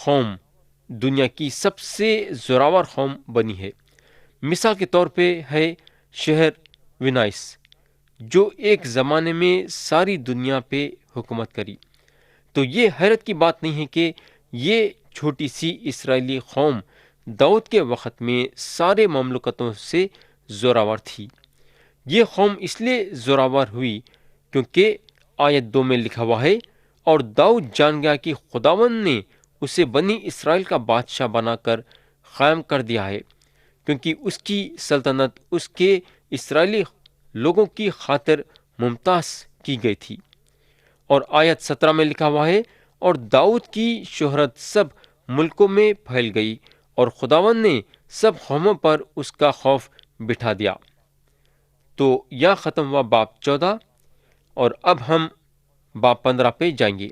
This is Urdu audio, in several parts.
قوم دنیا کی سب سے زوراور قوم بنی ہے۔ مثال کے طور پہ ہے شہر ونائس، جو ایک زمانے میں ساری دنیا پہ حکومت کری۔ تو یہ حیرت کی بات نہیں ہے کہ یہ چھوٹی سی اسرائیلی قوم داؤد کے وقت میں سارے مملکتوں سے زوراور تھی۔ یہ قوم اس لیے زوراور ہوئی کیونکہ آیت 2 میں لکھا ہوا ہے، اور داؤد جان گیا کہ خداوند نے اسے بنی اسرائیل کا بادشاہ بنا کر قائم کر دیا ہے، کیونکہ اس کی سلطنت اس کے اسرائیلی لوگوں کی خاطر ممتاز کی گئی تھی۔ اور آیت 17 میں لکھا ہوا ہے، اور داؤد کی شہرت سب ملکوں میں پھیل گئی، اور خداوند نے سب قوموں پر اس کا خوف بٹھا دیا۔ تو یہاں ختم ہوا باب 14، اور اب ہم باب 15 پہ جائیں گے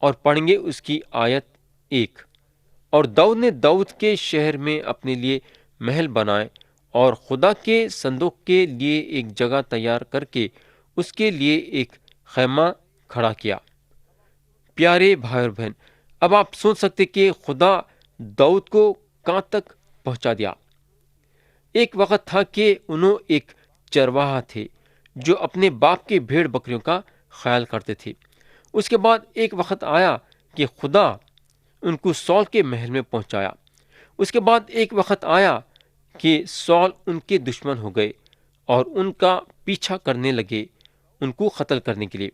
اور پڑھیں گے اس کی آیت 1۔ اور داؤد نے داؤد کے شہر میں اپنے لیے محل بنائے، اور خدا کے صندوق کے لیے ایک جگہ تیار کر کے اس کے لیے ایک خیمہ کھڑا کیا۔ پیارے بھائی اور بہن، اب آپ سوچ سکتے کہ خدا داؤد کو کہاں تک پہنچا دیا۔ ایک وقت تھا کہ انہوں ایک چرواہا تھے جو اپنے باپ کے بھیڑ بکریوں کا خیال کرتے تھے۔ اس کے بعد ایک وقت آیا کہ خدا ان کو سول کے محل میں پہنچایا۔ اس کے بعد ایک وقت آیا کہ سول ان کے دشمن ہو گئے اور ان کا پیچھا کرنے لگے ان کو قتل کرنے کے لیے۔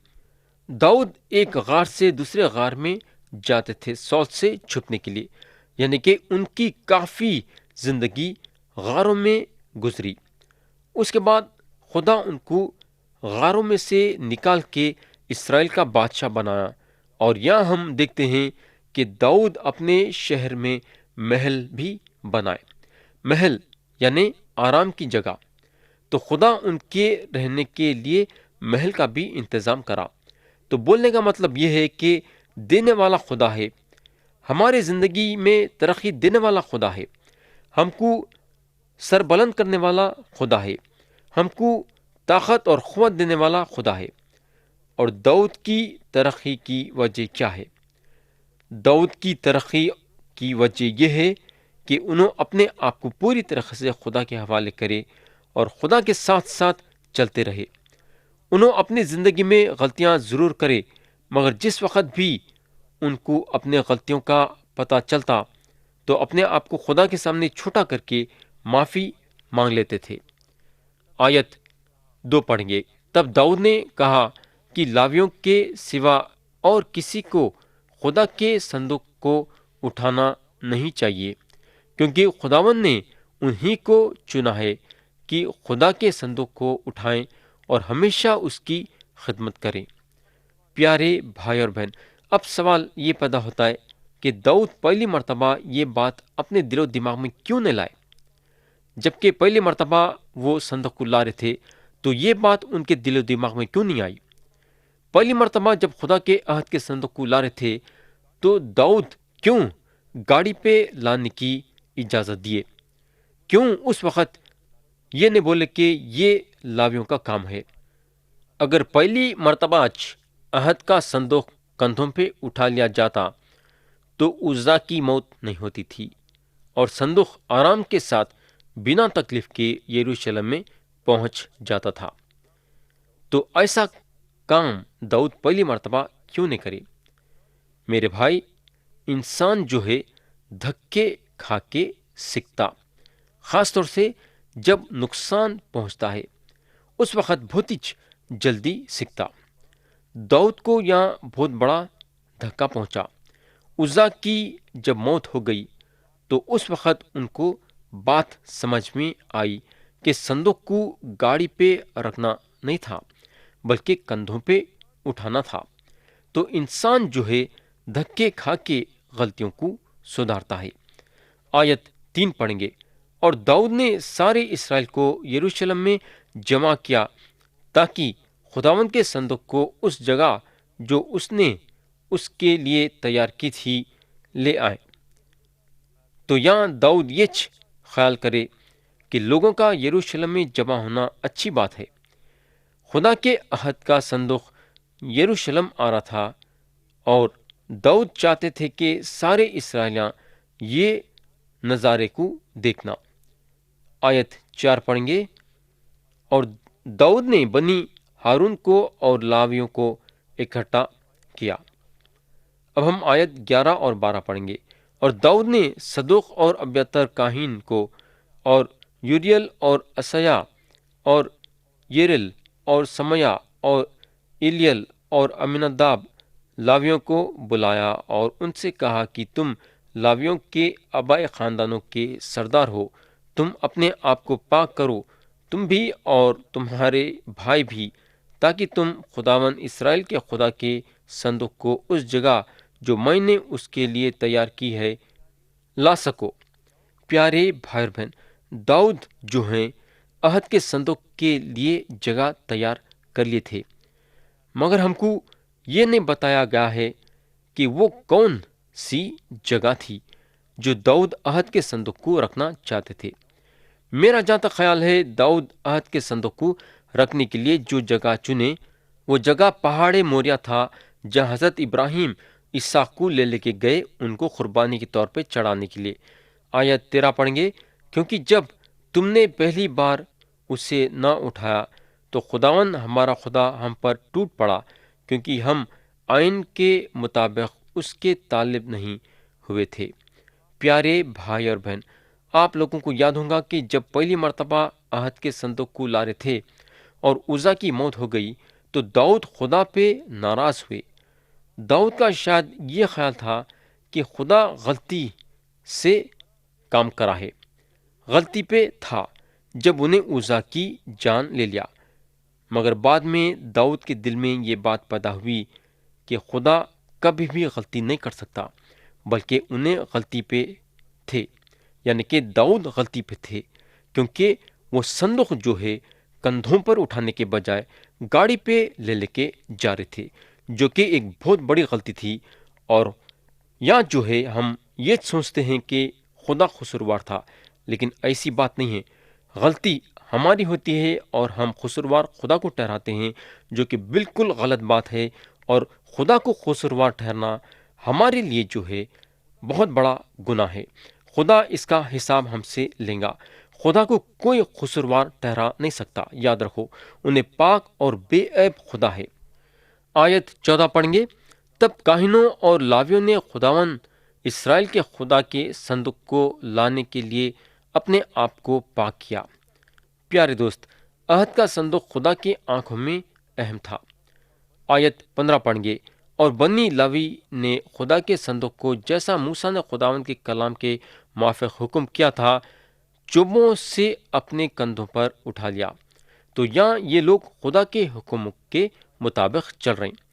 داؤد ایک غار سے دوسرے غار میں جاتے تھے سول سے چھپنے کے لیے، یعنی کہ ان کی کافی زندگی غاروں میں گزری۔ اس کے بعد خدا ان کو غاروں میں سے نکال کے اسرائیل کا بادشاہ بنایا، اور یہاں ہم دیکھتے ہیں کہ داؤد اپنے شہر میں محل بھی بنائے۔ محل یعنی آرام کی جگہ۔ تو خدا ان کے رہنے کے لیے محل کا بھی انتظام کرا۔ تو بولنے کا مطلب یہ ہے کہ دینے والا خدا ہے، ہمارے زندگی میں ترقی دینے والا خدا ہے، ہم کو سربلند کرنے والا خدا ہے، ہم کو طاقت اور قوت دینے والا خدا ہے۔ اور داؤد کی ترقی کی وجہ کیا ہے؟ داؤد کی ترقی کی وجہ یہ ہے کہ انہوں اپنے آپ کو پوری طرح سے خدا کے حوالے کرے اور خدا کے ساتھ ساتھ چلتے رہے۔ انہوں اپنی زندگی میں غلطیاں ضرور کرے، مگر جس وقت بھی ان کو اپنے غلطیوں کا پتہ چلتا تو اپنے آپ کو خدا کے سامنے چھوٹا کر کے معافی مانگ لیتے تھے۔ آیت 2 پڑھیں گے۔ تب داؤد نے کہا کہ لاویوں کے سوا اور کسی کو خدا کے صندوق کو اٹھانا نہیں چاہیے، کیونکہ خداوند نے انہی کو چنا ہے کہ خدا کے صندوق کو اٹھائیں اور ہمیشہ اس کی خدمت کریں۔ پیارے بھائی اور بہن، اب سوال یہ پیدا ہوتا ہے کہ داؤد پہلی مرتبہ یہ بات اپنے دل و دماغ میں کیوں نہیں لائے؟ جبکہ پہلی مرتبہ وہ صندوق کو لا رہے تھے تو یہ بات ان کے دل و دماغ میں کیوں نہیں آئی؟ پہلی مرتبہ جب خدا کے عہد کے صندوق کو لا رہے تھے تو داؤد کیوں گاڑی پہ لانے کی اجازت دیے؟ کیوں اس وقت یہ نہیں بولے کہ یہ لاویوں کا کام ہے؟ اگر پہلی مرتبہ عہد کا صندوق کندھوں پہ اٹھا لیا جاتا تو عزا کی موت نہیں ہوتی تھی، اور صندوق آرام کے ساتھ بنا تکلیف کے یروشلم میں پہنچ جاتا تھا۔ تو ایسا کام داؤد پہلی مرتبہ کیوں نہیں کرے؟ میرے بھائی، انسان جو ہے دھکے کھا کے سیکھتا، خاص طور سے جب نقصان پہنچتا ہے اس وقت بہت ہی جلدی سیکھتا۔ داؤد کو یہاں بہت بڑا دھکا پہنچا۔ عزا کی جب موت ہو گئی تو اس وقت ان کو بات سمجھ میں آئی کہ صندوق کو گاڑی پہ رکھنا نہیں تھا بلکہ کندھوں پہ اٹھانا تھا۔ تو انسان جو ہے دھکے کھا کے غلطیوں کو سدھارتا ہے۔ آیت 3 پڑھیں گے۔ اور داؤد نے سارے اسرائیل کو یروشلم میں جمع کیا تاکہ خداوند کے صندوق کو اس جگہ جو اس نے اس کے لیے تیار کی تھی لے آئے۔ تو یہاں داؤد یہ خیال کرے کہ لوگوں کا یروشلم میں جمع ہونا اچھی بات ہے۔ خدا کے عہد کا صندوق یروشلم آ رہا تھا اور داؤد چاہتے تھے کہ سارے اسرائیلیاں یہ نظارے کو دیکھنا۔ آیت 4 پڑھیں گے، اور داؤد نے بنی ہارون کو اور لاویوں کو اکٹھا کیا۔ اب ہم آیت 11 اور 12 پڑھیں گے، اور داؤد نے صدوق اور ابیاتر کاہن کو اور یوریل اور عصیا اور یریل اور سمیا اور ایلیل اور امیناداب لاویوں کو بلایا اور ان سے کہا کہ تم لاویوں کے آبائی خاندانوں کے سردار ہو، تم اپنے آپ کو پاک کرو، تم بھی اور تمہارے بھائی بھی، تاکہ تم خداوند اسرائیل کے خدا کے صندوق کو اس جگہ جو میں نے اس کے لیے تیار کی ہے لا سکو۔ پیارے بھائی اور بہن، داؤد جو ہیں عہد کے صندوق کے لیے جگہ تیار کر لیے تھے، مگر ہم کو یہ نہیں بتایا گیا ہے کہ وہ کون سی جگہ تھی جو داؤد عہد کے صندوق کو رکھنا چاہتے تھے۔ میرا جہاں تک خیال ہے، داؤد عہد کے صندوق کو رکھنے کے لیے جو جگہ چنے وہ جگہ پہاڑ موریا تھا، جہاں حضرت ابراہیم اسحاق کو لے کے گئے ان کو قربانی کے طور پہ چڑھانے کے لیے۔ آیت 13 پڑھیں گے، کیونکہ جب تم نے پہلی بار اسے نہ اٹھایا تو خداوند ہمارا خدا ہم پر ٹوٹ پڑا، کیونکہ ہم آئین کے مطابق اس کے طالب نہیں ہوئے تھے۔ پیارے بھائی اور بہن، آپ لوگوں کو یاد ہوگا کہ جب پہلی مرتبہ عہد کے صندوق کو لا رہے تھے اور عزا کی موت ہو گئی تو داؤد خدا پہ ناراض ہوئے۔ داؤد کا شاید یہ خیال تھا کہ خدا غلطی سے کام کرا ہے، غلطی پہ تھا جب انہیں عزا کی جان لے لیا، مگر بعد میں داؤد کے دل میں یہ بات پیدا ہوئی کہ خدا کبھی بھی غلطی نہیں کر سکتا، بلکہ انہیں غلطی پہ تھے، یعنی کہ داؤد غلطی پہ تھے، کیونکہ وہ صندوق جو ہے کندھوں پر اٹھانے کے بجائے گاڑی پہ لے کے جا رہے تھے، جو کہ ایک بہت بڑی غلطی تھی۔ اور یا جو ہے ہم یہ سوچتے ہیں کہ خدا قصوروار تھا، لیکن ایسی بات نہیں ہے۔ غلطی ہماری ہوتی ہے اور ہم قصوروار خدا کو ٹھہراتے ہیں، جو کہ بالکل غلط بات ہے، اور خدا کو قصوروار ٹھہرنا ہمارے لیے جو ہے بہت بڑا گناہ ہے۔ خدا اس کا حساب ہم سے لے گا۔ خدا کو کوئی قصوروار ٹھہرا نہیں سکتا، یاد رکھو، انہیں پاک اور بے عیب خدا ہے۔ آیت 14 پڑھیں گے، تب کاہنوں اور لاویوں نے خداوند اسرائیل کے خدا کے صندوق کو لانے کے لیے اپنے آپ کو پاک کیا۔ پیارے دوست، عہد کا صندوق خدا کی آنکھوں میں اہم تھا۔ آیت 15 پڑھیں گے، اور بنی لاوی نے خدا کے صندوق کو جیسا موسیٰ نے خداوند کے کلام کے موافق حکم کیا تھا چوبوں سے اپنے کندھوں پر اٹھا لیا۔ تو یہاں یہ لوگ خدا کے حکم کے مطابق چل رہے ہیں۔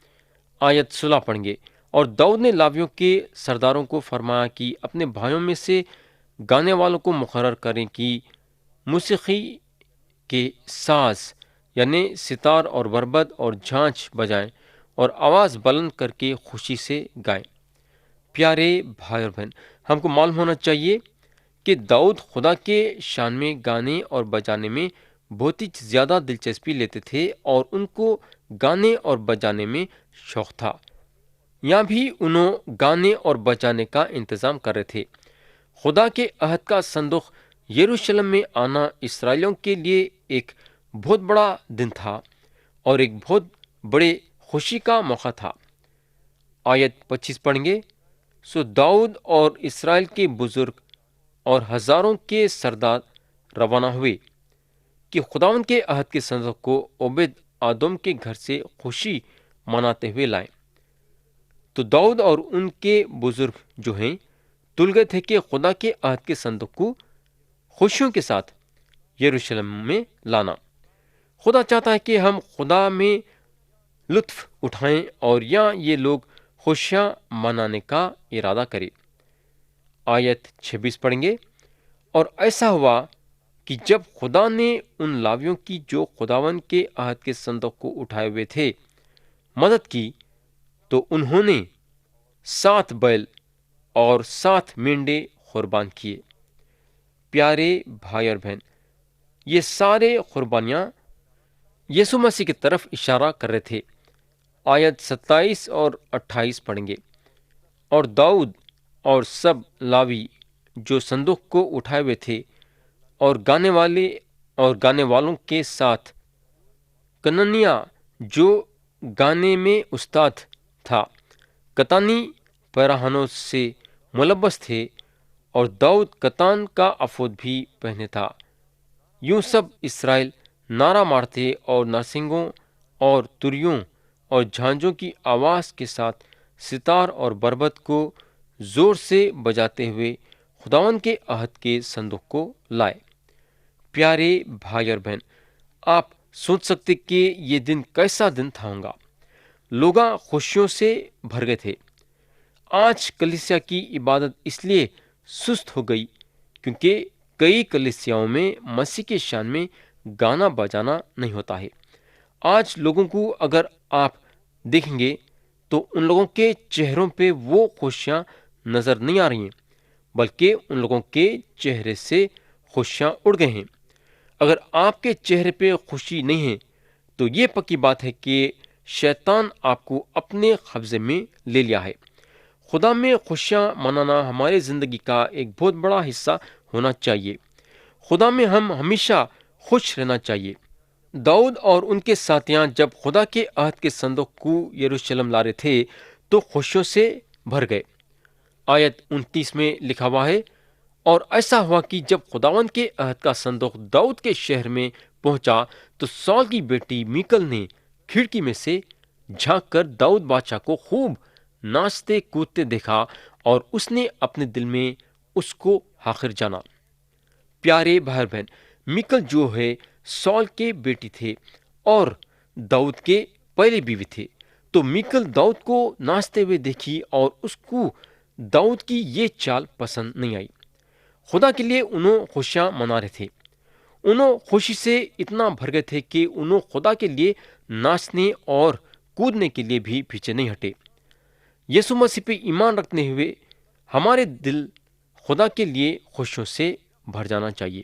آیت 16 پڑھیں گے، اور داؤد نے لاویوں کے سرداروں کو فرمایا کہ اپنے بھائیوں میں سے گانے والوں کو مقرر کریں کہ موسیقی کے ساز یعنی ستار اور بربد اور جھانچ بجائیں اور آواز بلند کر کے خوشی سے گائیں۔ پیارے بھائی اور بہن، ہم کو معلوم ہونا چاہیے کہ داؤد خدا کے شان میں گانے اور بجانے میں بہت ہی زیادہ دلچسپی لیتے تھے، اور ان کو گانے اور بجانے میں شوق تھا۔ یہاں بھی انہوں گانے اور بجانے کا انتظام کر رہے تھے۔ خدا کے عہد کا صندوق یروشلم میں آنا اسرائیلیوں کے لیے ایک بہت بڑا دن تھا اور ایک بہت بڑے خوشی کا موقع تھا۔ آیت 25 پڑھیں گے، سو داؤد اور اسرائیل کے بزرگ اور ہزاروں کے سردار روانہ ہوئے کہ خداوند کے عہد کے صندوق کو عبید آدم کے گھر سے خوشی مناتے ہوئے لائیں۔ تو داؤد اور ان کے بزرگ جو ہیں تل گئے تھے کہ خدا کے عہد کے صندوق کو خوشیوں کے ساتھ یروشلم میں لانا۔ خدا چاہتا ہے کہ ہم خدا میں لطف اٹھائیں اور یہاں یہ لوگ خوشیاں منانے کا ارادہ کریں۔ آیت 26 پڑھیں گے، اور ایسا ہوا کہ جب خدا نے ان لاویوں کی جو خداوند کے عہد کے صندوق کو اٹھائے ہوئے تھے مدد کی، تو انہوں نے 7 بیل اور 7 مینڈے قربان کیے۔ پیارے بھائی اور بہن، یہ سارے قربانیاں یسوع مسیح کی طرف اشارہ کر رہے تھے۔ آیت 27 اور 28 پڑھیں گے، اور داؤد اور سب لاوی جو صندوق کو اٹھائے ہوئے تھے اور گانے والوں کے ساتھ کننیا جو گانے میں استاد تھا کتانی پیراہنوں سے ملبس تھے، اور داؤد کتان کا افود بھی پہنے تھا۔ یوں سب اسرائیل نعرہ مارتے اور نرسنگوں اور تریوں اور جھانجوں کی آواز کے ساتھ ستار اور بربت کو زور سے بجاتے ہوئے خداوند کے عہد کے صندوق کو لائے۔ پیارے بھائی اور بہن، آپ سوچ سکتے کہ یہ دن کیسا دن تھا ہوگا۔ لوگاں خوشیوں سے بھر گئے تھے۔ آج کلیسیا کی عبادت اس لیے سست ہو گئی کیونکہ کئی کلیسیاؤں میں مسیح کے شان میں گانا بجانا نہیں ہوتا ہے۔ آج لوگوں کو اگر آپ دیکھیں گے تو ان لوگوں کے چہروں پہ وہ خوشیاں نظر نہیں آ رہی ہیں، بلکہ ان لوگوں کے چہرے سے خوشیاں اڑ گئے ہیں۔ اگر آپ کے چہرے پہ خوشی نہیں ہے تو یہ پکی بات ہے کہ شیطان آپ کو اپنے قبضے میں لے لیا ہے۔ خدا میں خوشیاں منانا ہمارے زندگی کا ایک بہت بڑا حصہ ہونا چاہیے۔ خدا میں ہم ہمیشہ خوش رہنا چاہیے۔ داؤد اور ان کے ساتھیاں جب خدا کے عہد کے صندوق کو یروشلم لا رہے تھے تو خوشیوں سے بھر گئے۔ آیت 29 میں لکھا ہوا ہے، اور ایسا ہوا کہ جب خداوند کے عہد کا صندوق داؤد کے شہر میں پہنچا تو سال کی بیٹی میکل نے کھڑکی میں سے جھانک کر داؤد بادشاہ کو خوب ناچتے کودتے دیکھا، اور اس نے اپنے دل میں اس کو حاقر جانا۔ پیارے بھائی بہن، میکل جو ہے سال کے بیٹی تھے اور داؤد کے پہلے بیوی تھے، تو میکل داؤد کو ناچتے ہوئے دیکھی اور اس کو داؤد کی یہ چال پسند نہیں آئی۔ خدا کے لیے انہوں خوشیاں منا رہے تھے۔ انہوں خوشی سے اتنا بھر گئے تھے کہ انہوں خدا کے لیے ناچنے اور کودنے کے لیے بھی پیچھے نہیں ہٹے۔ یسوع مسیح پہ ایمان رکھنے ہوئے ہمارے دل خدا کے لیے خوشیوں سے بھر جانا چاہیے۔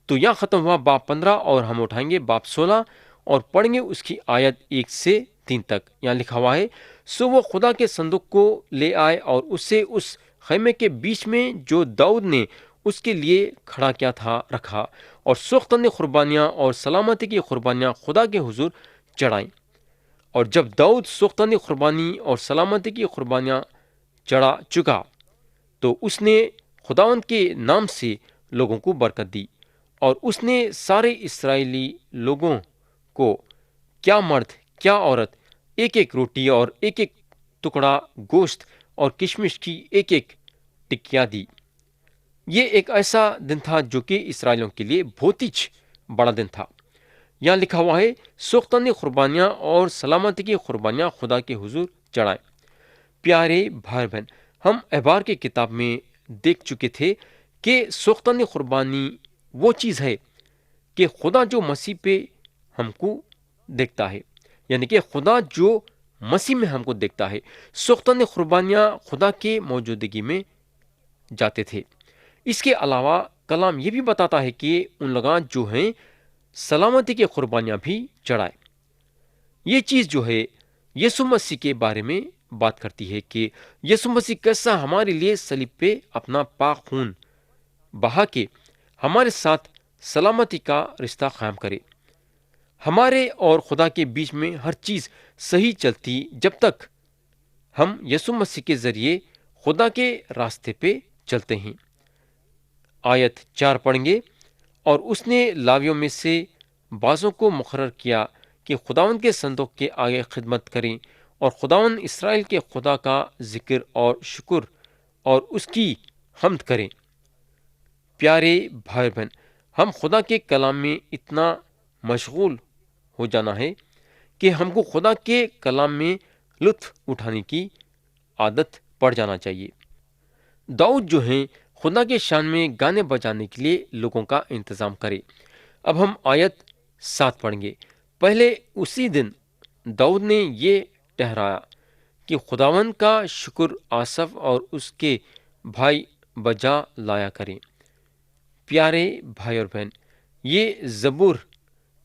تو یہاں ختم ہوا باب 15 اور ہم اٹھائیں گے باب 16 اور پڑھیں گے اس کی آیت 1 سے 3 تک۔ یہاں لکھا ہوا ہے، سو وہ خدا کے صندوق کو لے آئے اور اسے اس خیمے کے بیچ میں جو داؤد نے اس کے لیے کھڑا کیا تھا رکھا، اور سوختند قربانیاں اور سلامتی کی قربانیاں خدا کے حضور چڑھائیں۔ اور جب داؤد سوختند قربانی اور سلامتی کی قربانیاں چڑھا چکا تو اس نے خداوند کے نام سے لوگوں کو برکت دی، اور اس نے سارے اسرائیلی لوگوں کو، کیا مرد کیا عورت، ایک ایک روٹی اور ایک ایک ٹکڑا گوشت اور کشمش کی ایک ایک ٹکیا دی۔ یہ ایک ایسا دن تھا جو کہ اسرائیلیوں کے لیے بہت ہی بڑا دن تھا۔ یہاں لکھا ہوا ہے، سوختند قربانیاں اور سلامتی کی قربانیاں خدا کے حضور چڑھائیں۔ پیارے بھائی بہن، ہم احبار کی کتاب میں دیکھ چکے تھے کہ سوختند قربانی وہ چیز ہے کہ خدا جو مسیح پہ ہم کو دیکھتا ہے، یعنی کہ خدا جو مسیح میں ہم کو دیکھتا ہے۔ سوختند قربانیاں خدا کے موجودگی میں جاتے تھے۔ اس کے علاوہ کلام یہ بھی بتاتا ہے کہ ان لوگاں جو ہیں سلامتی کی قربانیاں بھی چڑھائے۔ یہ چیز جو ہے یسوع مسیح کے بارے میں بات کرتی ہے کہ یسوع مسیح کیسا ہمارے لیے صلیب پہ اپنا پاک خون بہا کے ہمارے ساتھ سلامتی کا رشتہ قائم کرے۔ ہمارے اور خدا کے بیچ میں ہر چیز صحیح چلتی جب تک ہم یسوع مسیح کے ذریعے خدا کے راستے پہ چلتے ہیں۔ آیت 4 پڑھیں گے، اور اس نے لاویوں میں سے بعضوں کو مقرر کیا کہ خداوند کے صندوق کے آگے خدمت کریں اور خداوند اسرائیل کے خدا کا ذکر اور شکر اور اس کی حمد کریں۔ پیارے بھائی بہن، ہم خدا کے کلام میں اتنا مشغول ہو جانا ہے کہ ہم کو خدا کے کلام میں لطف اٹھانے کی عادت پڑ جانا چاہیے۔ داؤد جو ہیں خدا کے شان میں گانے بجانے کے لیے لوگوں کا انتظام کرے۔ اب ہم آیت 7 پڑھیں گے۔ پہلے اسی دن داؤد نے یہ ٹھہرایا کہ خداوند کا شکر آصف اور اس کے بھائی بجا لایا کریں۔ پیارے بھائی اور بہن، یہ زبور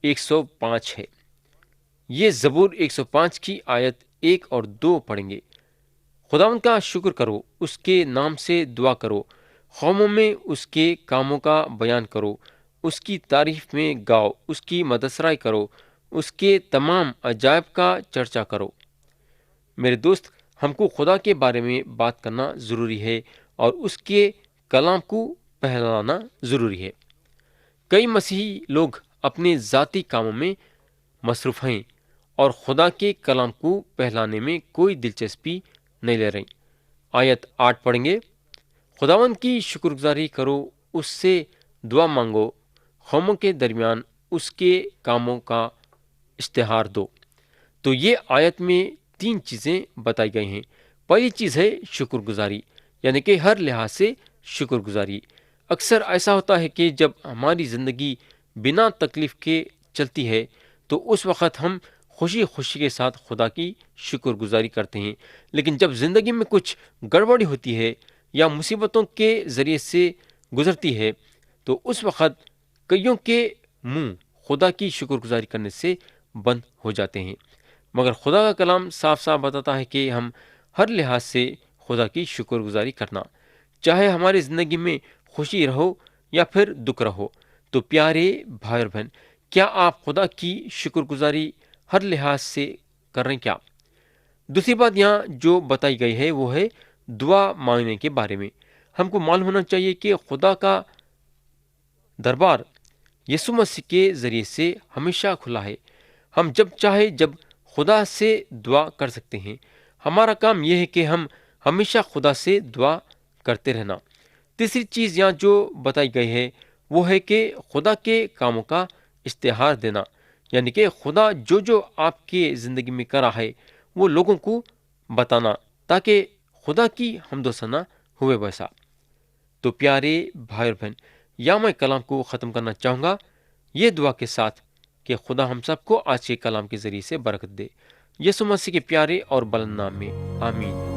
105 ہے۔ یہ زبور 105 کی آیت 1 اور 2 پڑھیں گے۔ خداوند کا شکر کرو، اس کے نام سے دعا کرو، قوموں میں اس کے کاموں کا بیان کرو، اس کی تعریف میں گاؤ، اس کی مدثرائی کرو، اس کے تمام عجائب کا چرچا کرو۔ میرے دوست، ہم کو خدا کے بارے میں بات کرنا ضروری ہے اور اس کے کلام کو پھیلانا ضروری ہے۔ کئی مسیحی لوگ اپنے ذاتی کاموں میں مصروف ہیں اور خدا کے کلام کو پھیلانے میں کوئی دلچسپی نہیں لے رہے۔ آیت 8 پڑھیں گے۔ خداوند کی شکر گزاری کرو، اس سے دعا مانگو، قوموں کے درمیان اس کے کاموں کا اشتہار دو۔ تو یہ آیت میں 3 چیزیں بتائی گئی ہیں۔ پہلی چیز ہے شکر گزاری، یعنی کہ ہر لحاظ سے شکر گزاری۔ اکثر ایسا ہوتا ہے کہ جب ہماری زندگی بنا تکلیف کے چلتی ہے تو اس وقت ہم خوشی خوشی کے ساتھ خدا کی شکر گزاری کرتے ہیں، لیکن جب زندگی میں کچھ گڑبڑی ہوتی ہے یا مصیبتوں کے ذریعے سے گزرتی ہے تو اس وقت کئیوں کے منہ خدا کی شکر گزاری کرنے سے بند ہو جاتے ہیں۔ مگر خدا کا کلام صاف صاف بتاتا ہے کہ ہم ہر لحاظ سے خدا کی شکر گزاری کرنا، چاہے ہماری زندگی میں خوشی رہو یا پھر دکھ رہو۔ تو پیارے بھائی اور بہن، کیا آپ خدا کی شکر گزاری ہر لحاظ سے کر رہے ہیں کیا؟ دوسری بات یہاں جو بتائی گئی ہے وہ ہے دعا مانگنے کے بارے میں۔ ہم کو معلوم ہونا چاہیے کہ خدا کا دربار یسوع مسیح کے ذریعے سے ہمیشہ کھلا ہے۔ ہم جب چاہے جب خدا سے دعا کر سکتے ہیں۔ ہمارا کام یہ ہے کہ ہم ہمیشہ خدا سے دعا کرتے رہنا۔ تیسری چیز یہاں جو بتائی گئی ہے وہ ہے کہ خدا کے کاموں کا اشتہار دینا، یعنی کہ خدا جو آپ کے زندگی میں کرا ہے وہ لوگوں کو بتانا، تاکہ خدا کی حمد و ثنا ہوئے ویسا۔ تو پیارے بھائی اور بہن، یا میں کلام کو ختم کرنا چاہوں گا یہ دعا کے ساتھ کہ خدا ہم سب کو آج کے کلام کے ذریعے سے برکت دے، یسوع مسیح کے پیارے اور بلند نام میں آمین۔